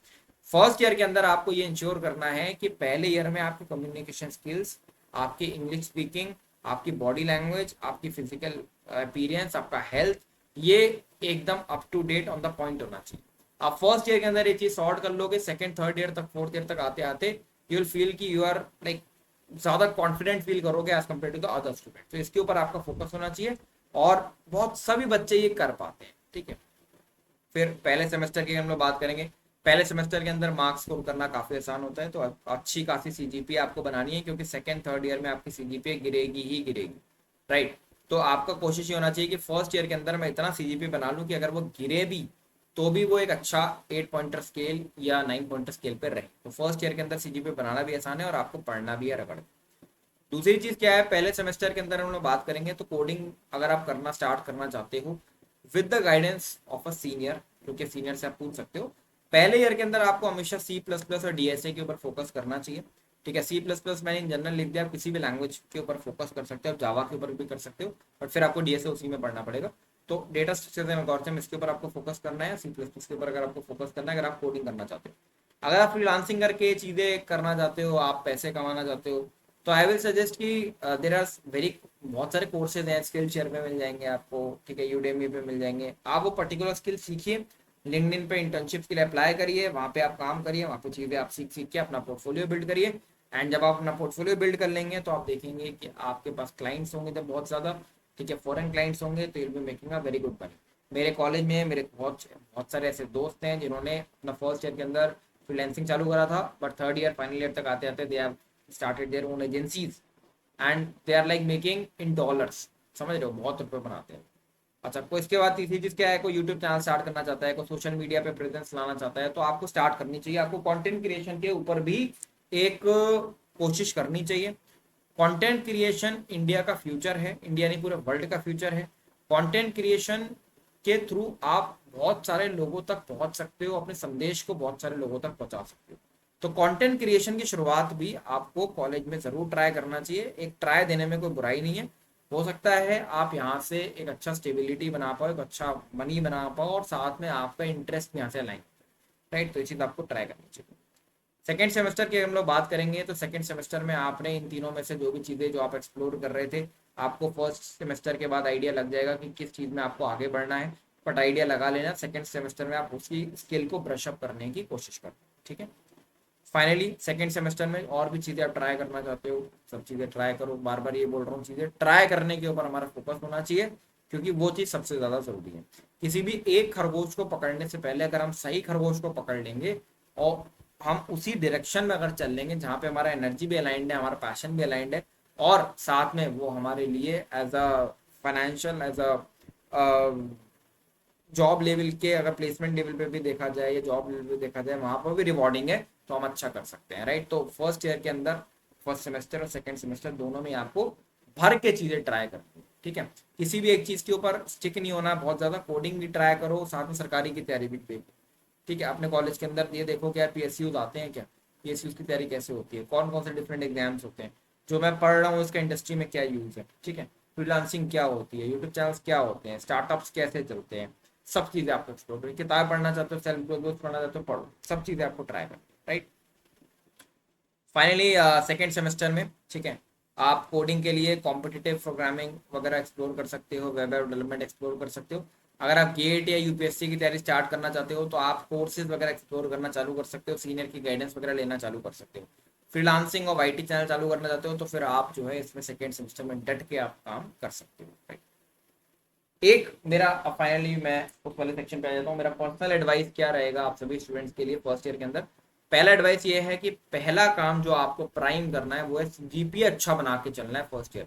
फर्स्ट ईयर के अंदर आपको ये इंश्योर करना है कि पहले ईयर में आपकी कम्युनिकेशन स्किल्स, आपकी इंग्लिश स्पीकिंग, आपकी बॉडी लैंग्वेज, आपकी फिजिकल अपीयरेंस, आपका हेल्थ, ये एकदम up to date on the point होना चाहिए। आप फर्स्ट ईयर के अंदर ये चीज सॉर्ट कर लोगे, सेकंड थर्ड ईयर तक, फोर्थ ईयर तक आते आते यू विल फील कि यू आर लाइक ज्यादा कॉन्फिडेंट फील करोगे as compare to the other student. तो इसके ऊपर आपका फोकस होना चाहिए और बहुत सभी बच्चे ये कर पाते हैं, ठीक है। फिर पहले सेमेस्टर की हम लोग बात करेंगे। पहले सेमेस्टर के अंदर मार्क्स स्कोर करना काफी आसान होता है, तो अच्छी खासी सीजीपीए आपको बनानी है, क्योंकि सेकंड थर्ड ईयर में आपकी सीजीपीए गिरेगी ही गिरेगी, राइट। तो आपका कोशिश ये होना चाहिए कि फर्स्ट ईयर के अंदर मैं इतना सीजीपीए बना लूं कि अगर वो गिरे भी तो भी वो एक अच्छा 8 पॉइंटर स्केल या 9 पॉइंटर स्केल पर रहे। तो फर्स्ट ईयर के अंदर सीजीपीए बनाना भी आसान है और आपको पढ़ना भी है रगड़। दूसरी चीज क्या है, पहले सेमेस्टर के अंदर हम लोग बात करेंगे, तो कोडिंग अगर आप करना स्टार्ट करना चाहते हो with the guidance of a senior, क्योंकि सीनियर से आप पूछ सकते हो, पहले ईयर के अंदर आपको हमेशा सी प्लस प्लस और डीएसए के ऊपर फोकस करना चाहिए, ठीक है। सी प्लस प्लस मैंने इन जनरल लिख दिया, आप किसी भी लैंग्वेज के ऊपर फोकस कर सकते हो, आप जावा के ऊपर भी कर सकते हो, बट फिर आपको डीएसए उसी में पढ़ना पड़ेगा। तो डेटा स्ट्रक्चर एंड एल्गोरिथम इसके ऊपर आपको फोकस करना है, सी प्लस प्लस के ऊपर अगर आपको फोकस करना है, अगर आप कोडिंग करना चाहते हो। अगर आप फ्रीलांसिंग करके चीजें करना चाहते हो, आप पैसे कमाना चाहते हो, तो आई विल सजेस्ट कि देर आर वेरी बहुत सारे कोर्सेज हैं, स्किल शेयर पे मिल जाएंगे आपको, ठीक है, यूडेमी पे मिल जाएंगे। आप वो पर्टिकुलर स्किल सीखिए, लिंक्डइन पे इंटर्नशिप के लिए अप्लाई करिए, वहाँ पे आप काम करिए, वहाँ पे चीज़ें आप सीख सीख के अपना पोर्टफोलियो बिल्ड करिए। एंड जब आप अपना पोर्टफोलियो बिल्ड कर लेंगे तो आप देखेंगे कि आपके पास क्लाइंट्स होंगे तो बहुत ज़्यादा, ठीक है, फॉरेन क्लाइंट्स होंगे, तो you will be making a very good money. मेरे कॉलेज में मेरे बहुत बहुत सारे ऐसे दोस्त हैं जिन्होंने अपना फर्स्ट ईयर के अंदर फ्रीलैंसिंग चालू करा था, but third year final year तक आते आते they have started their own agencies and they are like making in dollars, समझ रहे हो, बहुत रुपए बनाते हैं। अच्छा, कोई इसके बाद तीसरी चीज क्या है, कोई यूट्यूब चैनल स्टार्ट करना चाहता है, कोई सोशल मीडिया पे प्रेजेंस लाना चाहता है, तो आपको स्टार्ट करनी चाहिए, आपको कंटेंट क्रिएशन के ऊपर भी एक कोशिश करनी चाहिए। कंटेंट क्रिएशन इंडिया का फ्यूचर है, इंडिया नहीं पूरे वर्ल्ड का फ्यूचर है। कंटेंट क्रिएशन के थ्रू आप बहुत सारे लोगों तक पहुंच सकते हो, अपने संदेश को बहुत सारे लोगों तक पहुंचा सकते हो। तो कंटेंट क्रिएशन की शुरुआत भी आपको कॉलेज में जरूर ट्राई करना चाहिए, एक ट्राई देने में कोई बुराई नहीं है। हो सकता है आप यहाँ से एक अच्छा स्टेबिलिटी बना पाओ, एक अच्छा मनी बना पाओ, और साथ में आपका इंटरेस्ट यहाँ से अलाइन, राइट। तो ये चीज़ आपको ट्राई करनी चाहिए। सेकेंड सेमेस्टर की हम लोग बात करेंगे, तो सेकेंड सेमेस्टर में आपने इन तीनों में से जो भी चीज़ें जो आप एक्सप्लोर कर रहे थे, आपको फर्स्ट सेमेस्टर के बाद आइडिया लग जाएगा कि किस चीज़ में आपको आगे बढ़ना है, बट आइडिया लगा लेना, सेकेंड सेमेस्टर में आप उसकी स्किल को ब्रश अप करने की कोशिश करें, ठीक है। फाइनली सेकेंड सेमेस्टर में और भी चीज़ें आप ट्राई करना चाहते हो, सब चीज़ें ट्राई करो, बार बार ये बोल रहा हूँ, चीज़ें ट्राई करने के ऊपर हमारा फोकस होना चाहिए, क्योंकि वो चीज़ सबसे ज़्यादा ज़रूरी है। किसी भी एक खरगोश को पकड़ने से पहले अगर हम सही खरगोश को पकड़ लेंगे और हम उसी डायरेक्शन में अगर चल लेंगे जहाँ पे हमारा एनर्जी भी अलाइंड है, हमारा पैशन भी अलाइंड है, और साथ में वो हमारे लिए as a financial, as a job level के, अगर प्लेसमेंट लेवल पे भी देखा जाए या जॉब लेवल पे देखा जाए, वहां पर भी रिवॉर्डिंग है, तो हम अच्छा कर सकते हैं, राइट। तो फर्स्ट ईयर के अंदर, फर्स्ट सेमेस्टर और सेकंड सेमेस्टर दोनों में आपको भर के चीजें ट्राई करनी है, ठीक है। किसी भी एक चीज के ऊपर स्टिक नहीं होना बहुत ज्यादा, कोडिंग भी ट्राई करो, साथ में सरकारी की तैयारी भी देखो, ठीक है। अपने कॉलेज के अंदर ये देखो कि यार पीएसयूज आते हैं क्या, पीएसयूज की तैयारी कैसे होती है, कौन कौन से डिफरेंट एग्जाम्स होते हैं, जो मैं पढ़ रहा हूँ उसका इंडस्ट्री में क्या यूज है, ठीक है। फ्रीलांसिंग क्या होती है, यूट्यूब चैनल्स क्या होते हैं, स्टार्टअप्स कैसे चलते हैं, सब चीजें आपको एक्सप्लोर करें। किताब पढ़ना चाहते हो, सेल्फ ग्रोथ पढ़ना चाहते हो, पढ़ो, सब चीजें आपको ट्राई करें, राइट। फाइनली सेकेंड सेमेस्टर में, ठीक है, आप कोडिंग के लिए कॉम्पिटिटिव प्रोग्रामिंग वगैरह एक्सप्लोर कर सकते हो, वेब डेवलपमेंट एक्सप्लोर कर सकते हो। अगर आप गेट या यूपीएससी की तैयारी स्टार्ट करना चाहते हो तो आप कोर्सेज वगैरह एक्सप्लोर करना चालू कर सकते हो, सीनियर की गाइडेंस वगैरह लेना चालू कर सकते हो। फ्रीलांसिंग और आईटी चैनल चालू करना चाहते हो तो फिर आप जो है इसमें सेकेंड सेमेस्टर में डट के आप काम कर सकते हो, राइट। एक मेरा फाइनली मैं उस वाले सेक्शन पे आ जाता हूँ, मेरा पर्सनल एडवाइस क्या रहेगा आप सभी स्टूडेंट्स के लिए फर्स्ट ईयर के अंदर। पहला एडवाइस ये है कि पहला काम जो आपको प्राइम करना है वो है जीपीए अच्छा बना के चलना है फर्स्ट ईयर।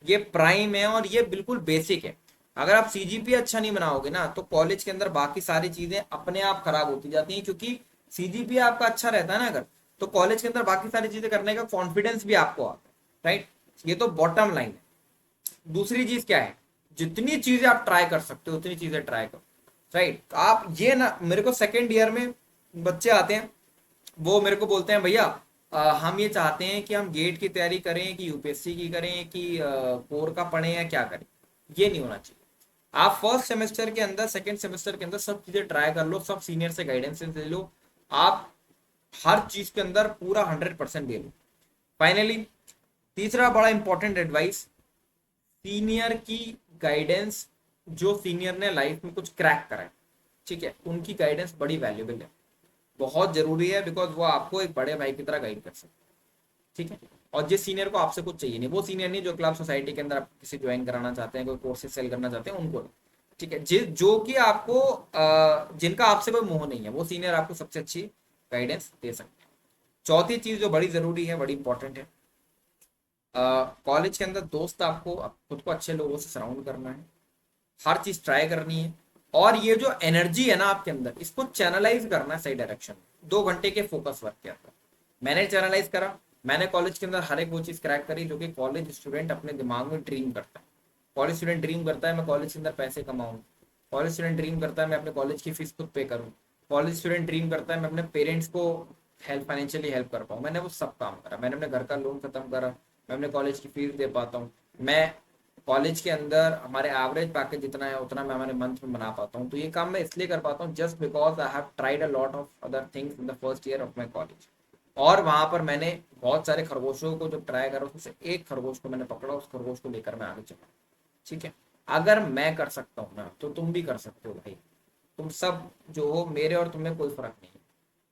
ये प्राइम है और ये बिल्कुल बेसिक है। अगर आप सीजीपीए अच्छा नहीं बनाओगे ना तो कॉलेज के अंदर बाकी सारी चीजें अपने आप खराब होती जाती हैं, क्योंकि सीजीपीए आपका अच्छा रहता है ना अगर, तो कॉलेज के अंदर बाकी सारी चीजें करने का कॉन्फिडेंस भी आपको आता है, राइट। ये तो बॉटम लाइन है। दूसरी चीज क्या है, जितनी चीजें आप ट्राई कर सकते हो उतनी चीजें ट्राई करो, राइट। आप ये ना, मेरे को सेकेंड ईयर में बच्चे आते हैं, वो मेरे को बोलते हैं भैया हम ये चाहते हैं कि हम गेट की तैयारी करें कि यूपीएससी की करें कि कोर का पढ़ें या क्या करें। ये नहीं होना चाहिए। आप फर्स्ट सेमेस्टर के अंदर, सेकेंड सेमेस्टर के अंदर सब चीजें ट्राई कर लो, सब सीनियर से गाइडेंस ले लो, आप हर चीज के अंदर पूरा 100% दे लो। फाइनली तीसरा बड़ा इंपॉर्टेंट एडवाइस, सीनियर की गाइडेंस, जो सीनियर ने लाइफ में कुछ क्रैक करा है, ठीक है, उनकी गाइडेंस बड़ी वैल्यूबल है। बहुत जरूरी है, बिकॉज वो आपको एक बड़े भाई की तरह गाइड कर सकते हैं। ठीक है। और जिस सीनियर को आपसे कुछ चाहिए नहीं, वो सीनियर नहीं जो क्लब सोसाइटी के अंदर आप किसी ज्वाइन कराना चाहते हैं, कोई कोर्सेज सेल करना चाहते हैं, उनको नहीं। ठीक है। जो कि आपको जिनका आपसे कोई मोह नहीं है, वो सीनियर आपको सबसे अच्छी गाइडेंस दे सकते हैं। चौथी चीज जो बड़ी जरूरी है, बड़ी इंपॉर्टेंट है, कॉलेज के अंदर दोस्त आपको खुद को अच्छे लोगों से सराउंड करना है, हर चीज ट्राई करनी है, और ये जो एनर्जी है ना आपके अंदर, इसको चैनलाइज करना है सही डायरेक्शन में, 2 घंटे के फोकस वर्क के अंदर। मैंने चैनलाइज करा, मैंने कॉलेज के अंदर हर एक वो चीज क्रैक करी जो कि कॉलेज स्टूडेंट अपने दिमाग में ड्रीम करता है। कॉलेज स्टूडेंट ड्रीम करता है मैं कॉलेज के अंदर पैसे कमाऊं। कॉलेज स्टूडेंट ड्रीम करता है मैं अपने कॉलेज की फीस खुद पे करूँ। कॉलेज स्टूडेंट ड्रीम करता है मैं अपने पेरेंट्स को हेल्प फाइनेंशियली हेल्प कर पाऊँ। मैंने वो सब काम करा, मैंने अपने घर का लोन खत्म करा, मैं अपने कॉलेज की फीस दे पाता हूँ। मैं कॉलेज के अंदर हमारे एवरेज पैकेज जितना है उतना मैं हमारे मंथ में बना पाता हूँ। तो ये काम मैं इसलिए कर पाता हूँ just because I have tried a lot of other things in the first year of my college. और वहां पर मैंने बहुत सारे खरगोशों को जब ट्राई करा, उसमें से एक खरगोश को मैंने पकड़ा, उस खरगोश को लेकर मैं आगे चला। ठीक है। अगर मैं कर सकता हूँ ना, तो तुम भी कर सकते हो भाई। तुम सब जो हो, मेरे और तुम्हें कोई फर्क नहीं है।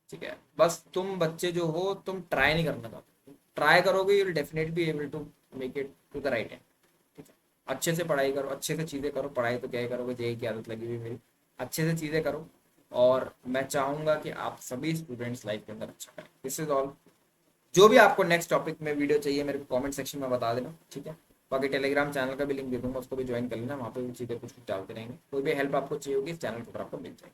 ठीक है। बस तुम बच्चे जो हो, तुम ट्राई नहीं करना चाहते, ट्राई करोगे you will definitely be able to make it to the right end. ठीक है। अच्छे से पढ़ाई करो, अच्छे से चीज़ें करो, पढ़ाई तो क्या ही करोगे, जेई की आदत लगी हुई मेरी। अच्छे से चीज़ें करो, और मैं चाहूँगा कि आप सभी स्टूडेंट्स लाइफ के अंदर अच्छा करें। This is all. जो भी आपको नेक्स्ट टॉपिक में वीडियो चाहिए मेरे को कमेंट सेक्शन में बता देना। ठीक है। बाकी टेलीग्राम चैनल का भी लिंक दे दूंगा, उसको भी ज्वाइन कर लेना, वहाँ पे भी चीज़ें कुछ कुछ डालते रहेंगे। कोई भी हेल्प आपको चाहिए होगी इस चैनल पर आपको मिल जाएगी।